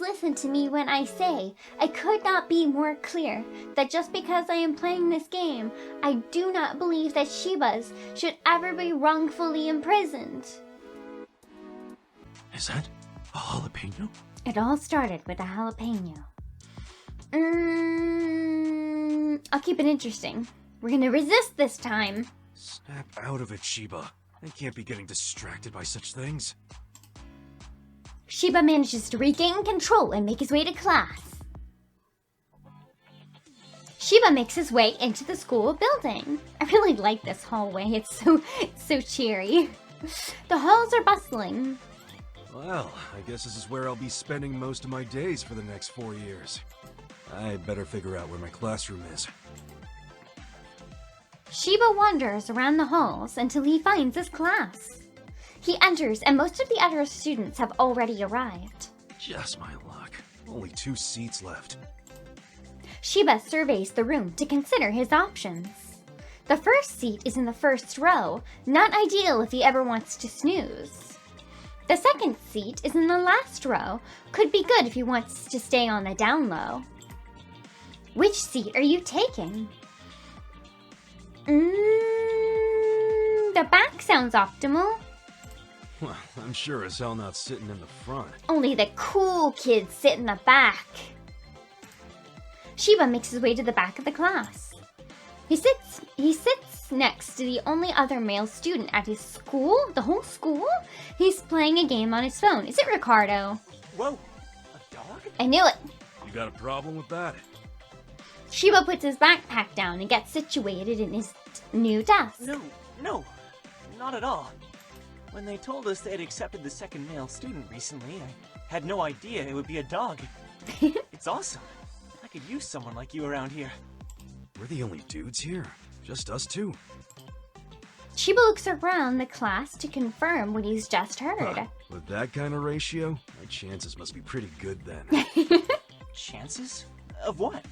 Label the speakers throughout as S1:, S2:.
S1: listen to me when I say I could not be more clear that just because I am playing this game, I do not believe that Shibas should ever be wrongfully imprisoned.
S2: Is that a jalapeno?
S1: It all started with a jalapeno. I'll keep it interesting. We're gonna resist this time.
S2: Snap out of it, Shiba. I can't be getting distracted by such things.
S1: Shiba manages to regain control and make his way to class. Shiba makes his way into the school building. I really like this hallway. It's so cheery. The halls are bustling.
S2: Well, I guess this is where I'll be spending most of my days for the next 4 years. I'd better figure out where my classroom is.
S1: Shiba wanders around the halls until he finds his class. He enters, and most of the other students have already arrived.
S2: Just my luck. Only 2 seats left.
S1: Shiba surveys the room to consider his options. The first seat is in the first row, not ideal if he ever wants to snooze. The second seat is in the last row, could be good if he wants to stay on the down low. Which seat are you taking? The back sounds optimal.
S2: Well, I'm sure as hell not sitting in the front.
S1: Only the cool kids sit in the back. Shiba makes his way to the back of the class. He sits next to the only other male student at his school, the whole school. He's playing a game on his phone. Is it Ricardo?
S3: Whoa, a dog?
S1: I knew it.
S2: You got a problem with that?
S1: Shiba puts his backpack down and gets situated in his new desk.
S3: No, not at all. When they told us they had accepted the second male student recently, I had no idea it would be a dog. It's awesome. I could use someone like you around here.
S2: We're the only dudes here. Just us 2.
S1: Shiba looks around the class to confirm what he's just heard.
S2: With that kind of ratio, my chances must be pretty good then.
S3: Chances? Of what?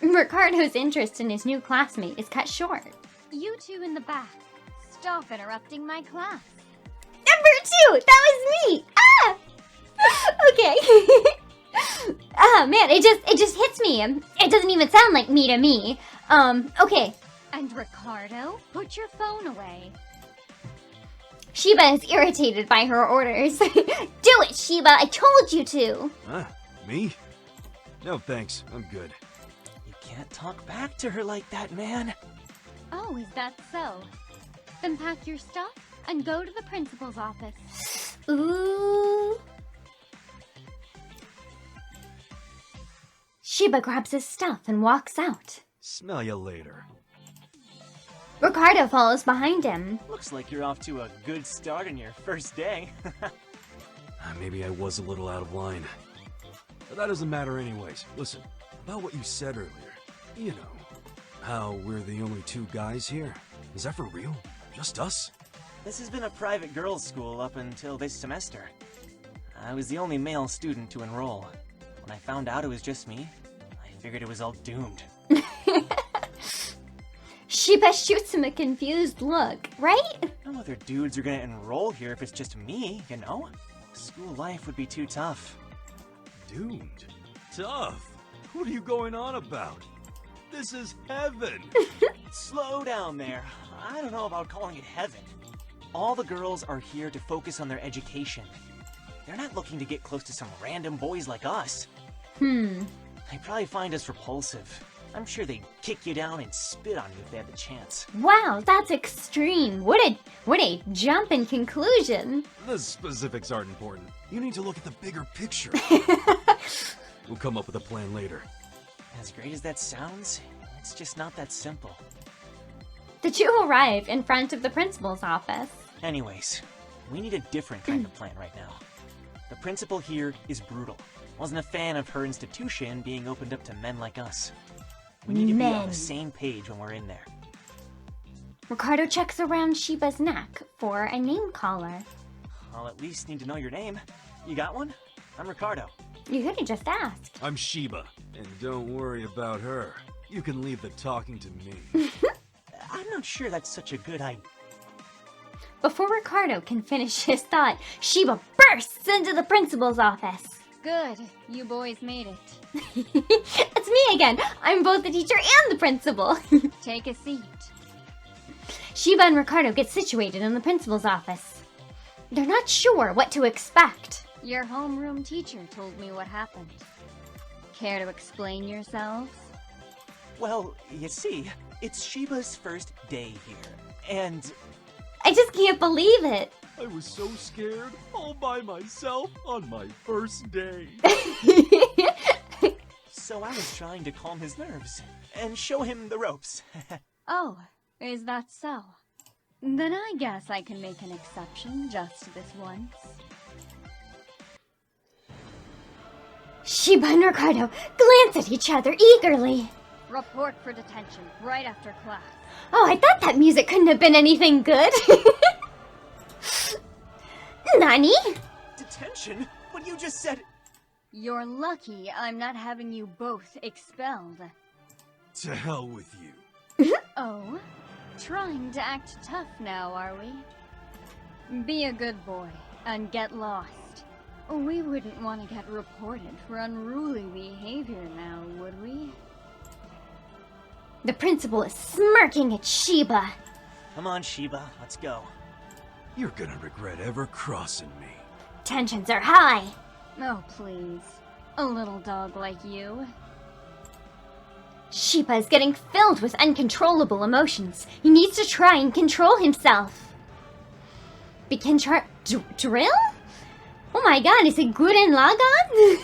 S1: Ricardo's interest in his new classmate is cut short. You 2 in the back. Stop interrupting my class. Number 2! That was me! Ah! Okay. Man, it just hits me. It doesn't even sound like me to me. Okay. And Ricardo, put your phone away. Shiba is irritated by her orders. Do it, Shiba! I told you to!
S2: Me? No thanks, I'm good.
S3: You can't talk back to her like that, man.
S1: Oh, is that so? Then pack your stuff and go to the principal's office. Ooh. Shiba grabs his stuff and walks out.
S2: Smell you later.
S1: Ricardo follows behind him.
S3: Looks like you're off to a good start on your first day.
S2: Maybe I was a little out of line. But that doesn't matter anyways. Listen, about what you said earlier. You know, how we're the only 2 guys here. Is that for real? Just us?
S3: This has been a private girls' school up until this semester. I was the only male student to enroll. When I found out it was just me, I figured it was all doomed.
S1: Shiba shoots him a confused look, right?
S3: No other dudes are gonna enroll here if it's just me, you know? School life would be too tough.
S2: Doomed? Tough? What are you going on about? This is heaven!
S3: Slow down there. I don't know about calling it heaven. All the girls are here to focus on their education. They're not looking to get close to some random boys like us. They'd probably find us repulsive. I'm sure they'd kick you down and spit on you if they had the chance.
S1: Wow, that's extreme. What a jump in conclusion.
S2: The specifics aren't important. You need to look at the bigger picture. We'll come up with a plan later.
S3: As great as that sounds, it's just not that simple.
S1: The 2 arrive in front of the principal's office.
S3: Anyways, we need a different kind of plan right now. The principal here is brutal. Wasn't a fan of her institution being opened up to men like us. We need to be on the same page when we're in there.
S1: Ricardo checks around Shiba's neck for a name collar.
S3: I'll at least need to know your name. You got one? I'm Ricardo.
S1: You could have just asked.
S2: I'm Shiba, and don't worry about her. You can leave the talking to me.
S3: I'm not sure that's such a good idea.
S1: Before Ricardo can finish his thought, Shiba bursts into the principal's office.
S4: Good. You boys made it.
S1: It's me again. I'm both the teacher and the principal.
S4: Take a seat.
S1: Shiba and Ricardo get situated in the principal's office. They're not sure what to expect.
S4: Your homeroom teacher told me what happened. Care to explain yourselves?
S3: Well, you see, it's Shiba's first day here, and...
S1: I just can't believe it.
S2: I was so scared, all by myself, on my first day.
S3: So I was trying to calm his nerves, and show him the ropes.
S4: Oh, is that so? Then I guess I can make an exception just this once.
S1: Shiba and Ricardo glance at each other eagerly.
S4: Report for detention right after class.
S1: Oh, I thought that music couldn't have been anything good. Nani?
S3: Detention? But you just said...
S4: You're lucky I'm not having you both expelled.
S2: To hell with you.
S4: Oh? Trying to act tough now, are we? Be a good boy and get lost. We wouldn't want to get reported for unruly behavior now, would we?
S1: The principal is smirking at Shiba.
S3: Come on, Shiba, let's go.
S2: You're gonna regret ever crossing me.
S1: Tensions are high.
S4: Oh, please. A little dog like you.
S1: Shiba is getting filled with uncontrollable emotions. He needs to try and control himself. Begin drill? Oh my god, is it Gurren Lagann?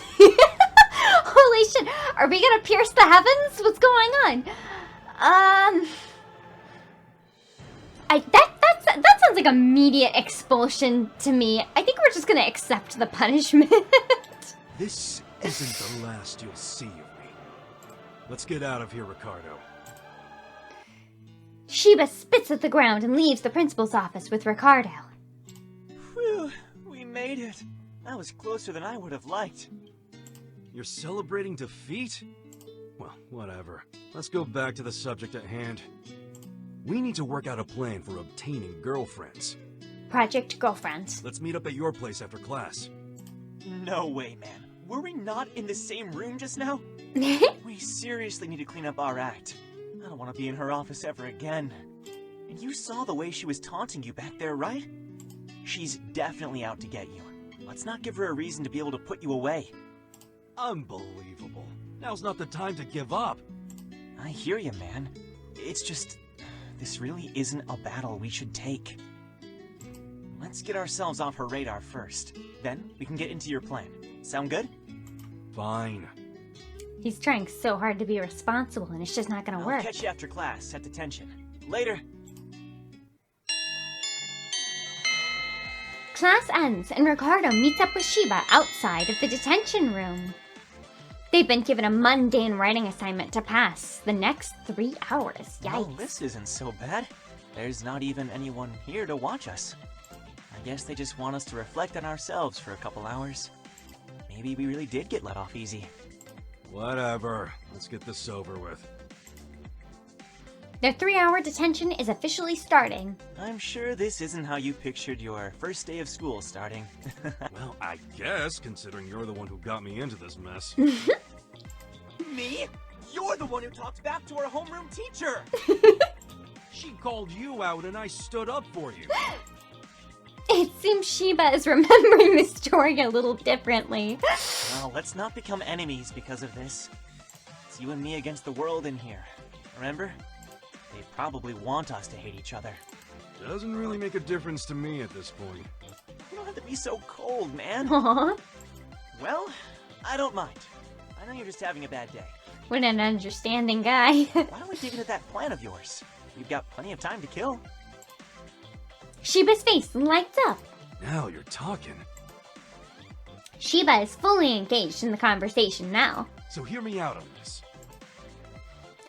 S1: Holy shit, are we gonna pierce the heavens? What's going on? That sounds like immediate expulsion to me. I think we're just gonna accept the punishment.
S2: This isn't the last you'll see of me. Let's get out of here, Ricardo.
S1: Shiba spits at the ground and leaves the principal's office with Ricardo.
S3: Whew, we made it. That was closer than I would have liked.
S2: You're celebrating defeat? Well, whatever. Let's go back to the subject at hand. We need to work out a plan for obtaining girlfriends.
S1: Project Girlfriend.
S2: Let's meet up at your place after class.
S3: No way, man. Were we not in the same room just now? We seriously need to clean up our act. I don't want to be in her office ever again. And you saw the way she was taunting you back there, right? She's definitely out to get you. Let's not give her a reason to be able to put you away.
S2: Unbelievable. Now's not the time to give up.
S3: I hear you, man. It's just... this really isn't a battle we should take. Let's get ourselves off her radar first. Then we can get into your plan. Sound good?
S2: Fine.
S1: He's trying so hard to be responsible and it's just not gonna work.
S3: I'll catch you after class at detention. Later.
S1: Class ends and Ricardo meets up with Shiba outside of the detention room. They've been given a mundane writing assignment to pass the next 3 hours. Yikes.
S3: Well, this isn't so bad. There's not even anyone here to watch us. I guess they just want us to reflect on ourselves for a couple hours. Maybe we really did get let off easy.
S2: Whatever. Let's get this over with.
S1: Their 3-hour detention is officially starting.
S3: I'm sure this isn't how you pictured your first day of school starting.
S2: Well, I guess, considering you're the one who got me into this mess.
S3: Me? You're the one who talked back to our homeroom teacher!
S2: She called you out and I stood up for you.
S1: It seems Shiba is remembering the story a little differently.
S3: Well, let's not become enemies because of this. It's you and me against the world in here. Remember? They probably want us to hate each other.
S2: Doesn't really make a difference to me at this point.
S3: You don't have to be so cold, man.
S1: Aww.
S3: Well, I don't mind. I know you're just having a bad day.
S1: What an understanding guy.
S3: Why don't we dig into that plan of yours? We've got plenty of time to kill.
S1: Shiba's face lights up.
S2: Now you're talking.
S1: Shiba is fully engaged in the conversation now.
S2: So hear me out on this.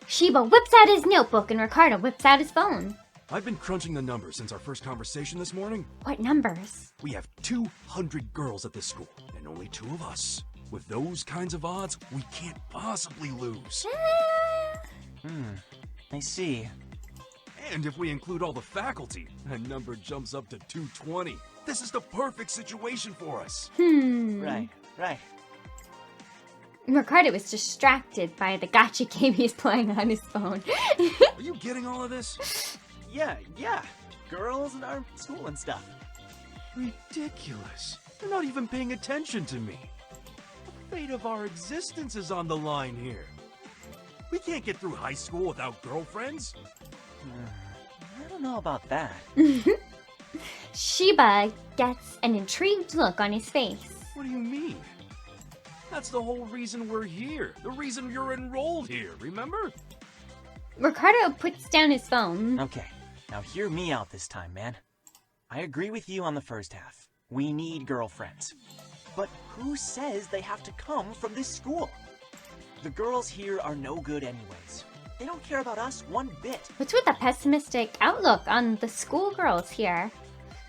S1: Shiba whips out his notebook and Ricardo whips out his phone.
S2: I've been crunching the numbers since our first conversation this morning.
S1: What numbers?
S2: We have 200 girls at this school, and only 2 of us. With those kinds of odds, we can't possibly lose.
S3: I see.
S2: And if we include all the faculty, that number jumps up to 220. This is the perfect situation for us.
S3: Right.
S1: Ricardo is distracted by the gotcha game he's playing on his phone.
S2: Are you getting all of this?
S3: Yeah. Girls in our school and stuff.
S2: Ridiculous. You're not even paying attention to me. The fate of our existence is on the line here. We can't get through high school without girlfriends.
S3: I don't know about that.
S1: Shiba gets an intrigued look on his face.
S2: What do you mean? That's the whole reason we're here. The reason you're enrolled here, remember?
S1: Ricardo puts down his phone.
S3: Okay, now hear me out this time, man. I agree with you on the first half. We need girlfriends. But who says they have to come from this school? The girls here are no good anyways. They don't care about us one bit.
S1: What's with the pessimistic outlook on the schoolgirls here?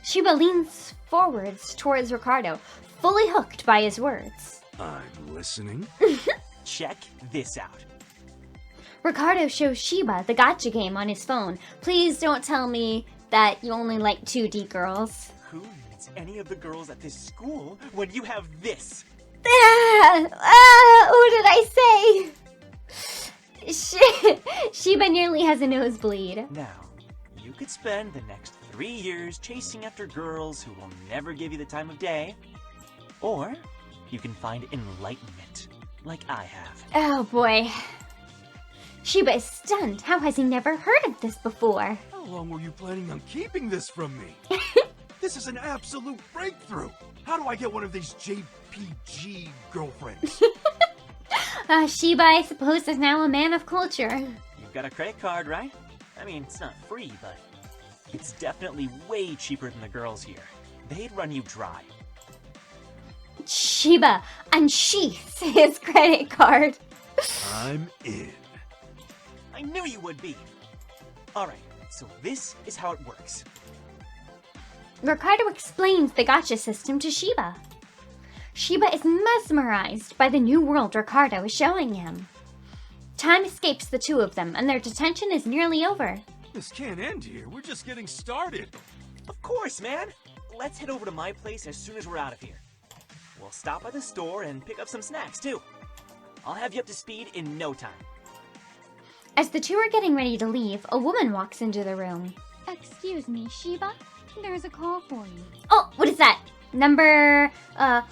S1: Shiba leans forwards towards Ricardo, fully hooked by his words.
S2: I'm listening.
S3: Check this out.
S1: Ricardo shows Shiba the gotcha game on his phone. Please don't tell me that you only like 2D girls.
S3: Who needs any of the girls at this school when you have this?
S1: What did I say? Shiba nearly has a nosebleed.
S3: Now, you could spend the next 3 years chasing after girls who will never give you the time of day. Or you can find enlightenment, like I have.
S1: Oh boy. Shiba is stunned. How has he never heard of this before?
S2: How long were you planning on keeping this from me? This is an absolute breakthrough. How do I get one of these JPG girlfriends?
S1: Shiba, I suppose, is now a man of culture.
S3: You've got a credit card, right? I mean, it's not free, but it's definitely way cheaper than the girls here. They'd run you dry.
S1: Shiba unsheaths his credit card.
S2: I'm in.
S3: I knew you would be. Alright, so this is how it works.
S1: Ricardo explains the gotcha system to Shiba. Shiba is mesmerized by the new world Ricardo is showing him. Time escapes the two of them, and their detention is nearly over.
S2: This can't end here. We're just getting started.
S3: Of course, man! Let's head over to my place as soon as we're out of here. We'll stop by the store and pick up some snacks, too. I'll have you up to speed in no time.
S1: As the two are getting ready to leave, a woman walks into the room.
S4: Excuse me, Shiba? There's a call for you.
S1: Oh, what is that? Number,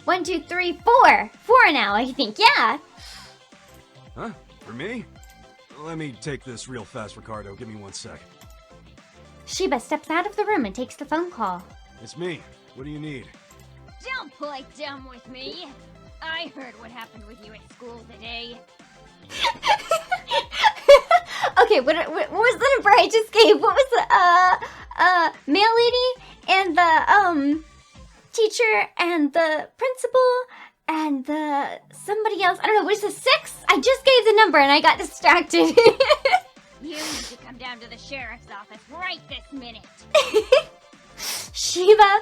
S1: 1, 2, 3, 4. 4 now, I think, yeah.
S2: Huh? For me? Let me take this real fast, Ricardo. Give me 1 sec.
S1: Shiba steps out of the room and takes the phone call.
S2: It's me. What do you need?
S4: Don't play dumb with me. I heard what happened with you at school today.
S1: Okay, what was the number I just gave? What was the, mail lady and the, teacher and the principal and the somebody else. I don't know, what is this, 6? I just gave the number and I got distracted.
S4: You need to come down to the sheriff's office right this minute.
S1: Shiba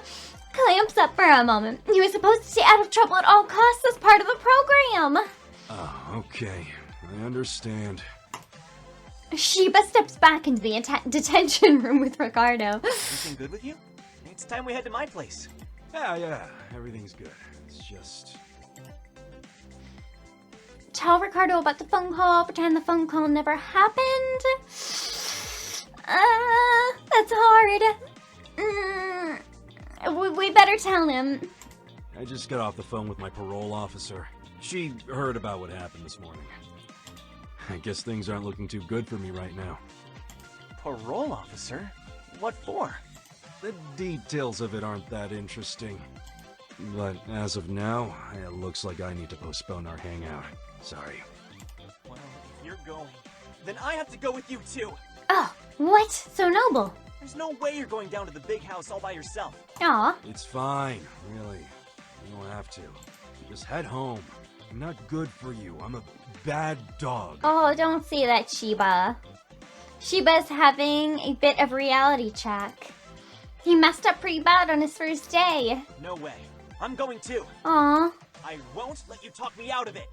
S1: clamps up for a moment. He was supposed to stay out of trouble at all costs as part of the program.
S2: Oh, okay. I understand.
S1: Shiba steps back into the detention room with Ricardo.
S3: Everything good with you? It's time we head to my place.
S2: Yeah, everything's good. It's just...
S1: Tell Ricardo about the phone call, pretend the phone call never happened. That's hard. We better tell him.
S2: I just got off the phone with my parole officer. She heard about what happened this morning. I guess things aren't looking too good for me right now.
S3: Parole officer? What for?
S2: The details of it aren't that interesting. But as of now, it looks like I need to postpone our hangout. Sorry.
S3: Well, if you're going, then I have to go with you too.
S1: Oh, what? So noble.
S3: There's no way you're going down to the big house all by yourself.
S1: Aw.
S2: It's fine, really. You don't have to. Just head home. I'm not good for you. I'm a bad dog.
S1: Oh, don't say that, Shiba. Shiba's having a bit of reality check. He messed up pretty bad on his first day.
S3: No way. I'm going too.
S1: Aw.
S3: I won't let you talk me out of it.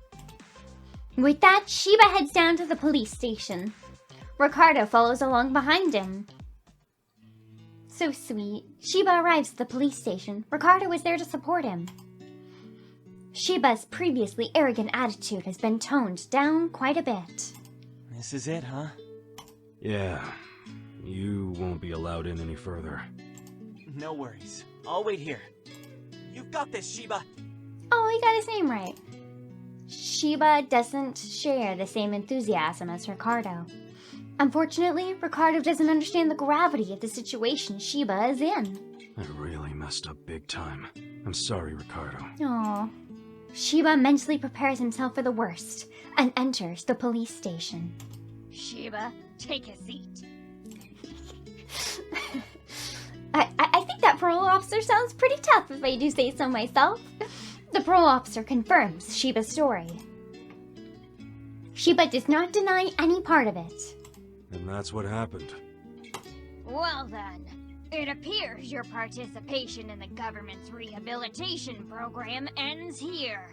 S1: With that, Shiba heads down to the police station. Ricardo follows along behind him. So sweet. Shiba arrives at the police station. Ricardo is there to support him. Shiba's previously arrogant attitude has been toned down quite a bit.
S3: This is it, huh?
S2: Yeah, you won't be allowed in any further.
S3: No worries. I'll wait here. You've got this, Shiba!
S1: Oh, he got his name right. Shiba doesn't share the same enthusiasm as Ricardo. Unfortunately, Ricardo doesn't understand the gravity of the situation Shiba is in.
S2: I really messed up big time. I'm sorry, Ricardo.
S1: Aww. Shiba mentally prepares himself for the worst and enters the police station.
S4: Shiba, take a seat.
S1: I think that parole officer sounds pretty tough if I do say so myself. The parole officer confirms Shiba's story. Shiba does not deny any part of it.
S2: And that's what happened.
S4: Well then, it appears your participation in the government's rehabilitation program ends here.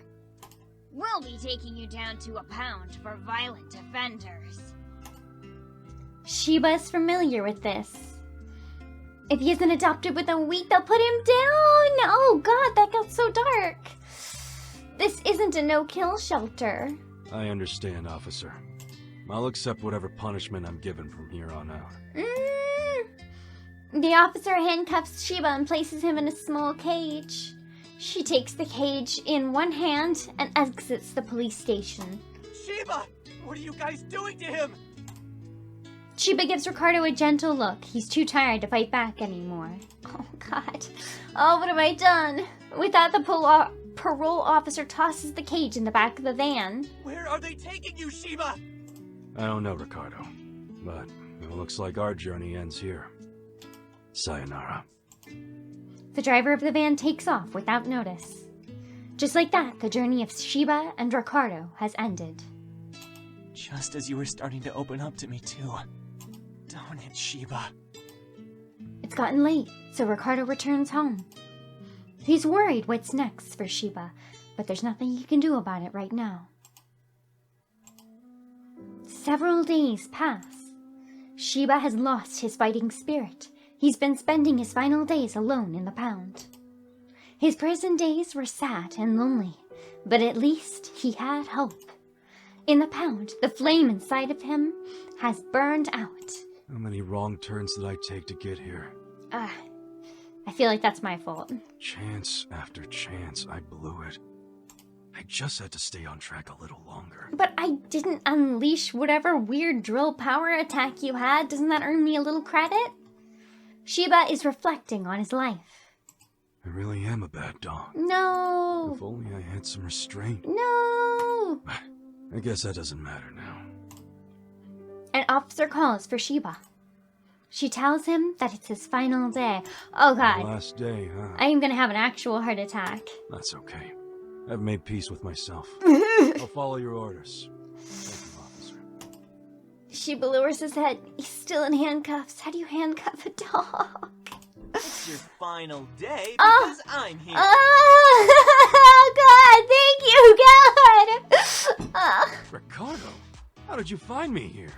S4: We'll be taking you down to a pound for violent offenders.
S1: Shiba's familiar with this. If he isn't adopted within a week, they'll put him down! Oh god, that got so dark. This isn't a no-kill shelter.
S2: I understand, officer. I'll accept whatever punishment I'm given from here on out.
S1: The officer handcuffs Shiba and places him in a small cage. She takes the cage in one hand and exits the police station.
S3: Shiba! What are you guys doing to him?
S1: Shiba gives Ricardo a gentle look. He's too tired to fight back anymore. Oh god. Oh, what have I done? With that, the parole officer tosses the cage in the back of the van.
S3: Where are they taking you, Shiba?
S2: I don't know, Ricardo. But it looks like our journey ends here. Sayonara.
S1: The driver of the van takes off without notice. Just like that, the journey of Shiba and Ricardo has ended.
S3: Just as you were starting to open up to me, too. Darn it, Shiba.
S1: It's gotten late, so Ricardo returns home. He's worried what's next for Shiba, but there's nothing he can do about it right now. Several days pass. Shiba has lost his fighting spirit. He's been spending his final days alone in the pound. His prison days were sad and lonely, but at least he had hope. In the pound, the flame inside of him has burned out.
S2: How many wrong turns did I take to get here?
S1: I feel like that's my fault.
S2: Chance after chance, I blew it. I just had to stay on track a little longer.
S1: But I didn't unleash whatever weird drill power attack you had. Doesn't that earn me a little credit? Shiba is reflecting on his life.
S2: I really am a bad dog.
S1: No.
S2: If only I had some restraint.
S1: No.
S2: I guess that doesn't matter now.
S1: An officer calls for Shiba. She tells him that it's his final day. Oh god.
S2: Last day, huh?
S1: I am gonna have an actual heart attack.
S2: That's okay. I've made peace with myself. I'll follow your orders. Thank you, officer.
S1: Shiba lowers his head. He's still in handcuffs. How do you handcuff a dog?
S3: It's your final day
S1: Oh.
S3: because I'm here.
S1: Oh god, thank you, god!
S2: Ricardo, how did you find me here?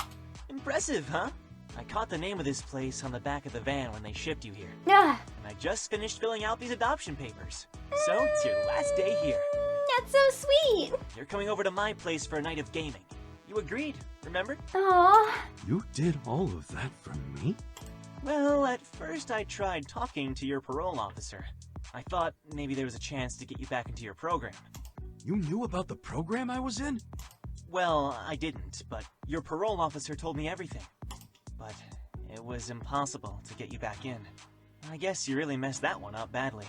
S3: Impressive, huh? I caught the name of this place on the back of the van when they shipped you here.
S1: Ah,
S3: And I just finished filling out these adoption papers. So it's your last day here.
S1: that's so sweet.
S3: You're coming over to my place for a night of gaming. You agreed, remember?
S1: Aw.
S2: You did all of that for me?
S3: Well, at first I tried talking to your parole officer. I thought maybe there was a chance to get you back into your program.
S2: You knew about the program I was in?
S3: Well, I didn't, but your parole officer told me everything. But it was impossible to get you back in. I guess you really messed that one up badly.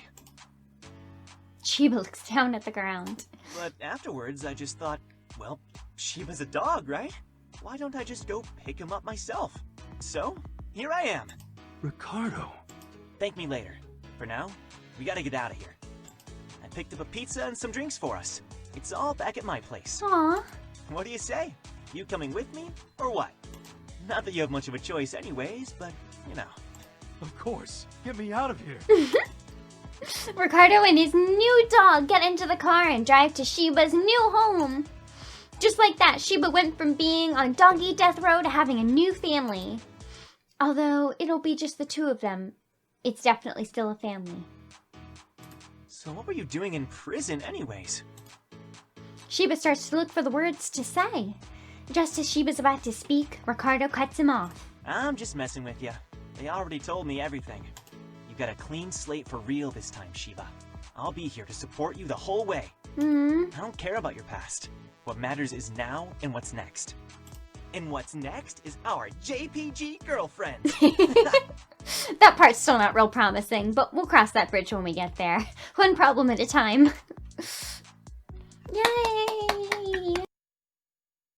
S1: Shiba looks down at the ground.
S3: But afterwards, I just thought, well, Shiba's a dog, right? Why don't I just go pick him up myself? So, here I am.
S2: Ricardo.
S3: Thank me later. For now, we gotta get out of here. I picked up a pizza and some drinks for us. It's all back at my place.
S1: Aw.
S3: What do you say? You coming with me, or what? Not that you have much of a choice anyways, but, you know.
S2: Of course. Get me out of here.
S1: Ricardo and his new dog get into the car and drive to Shiba's new home. Just like that, Shiba went from being on doggy death row to having a new family. Although it'll be just the two of them, it's definitely still a family.
S3: So what were you doing in prison anyways?
S1: Sheba starts to look for the words to say. Just as Sheba's about to speak, Ricardo cuts him off.
S3: I'm just messing with you. They already told me everything. You got a clean slate for real this time, Sheba. I'll be here to support you the whole way. I don't care about your past. What matters is now and what's next. And what's next is our JPG girlfriend.
S1: That part's still not real promising, but we'll cross that bridge when we get there. One problem at a time. Yay!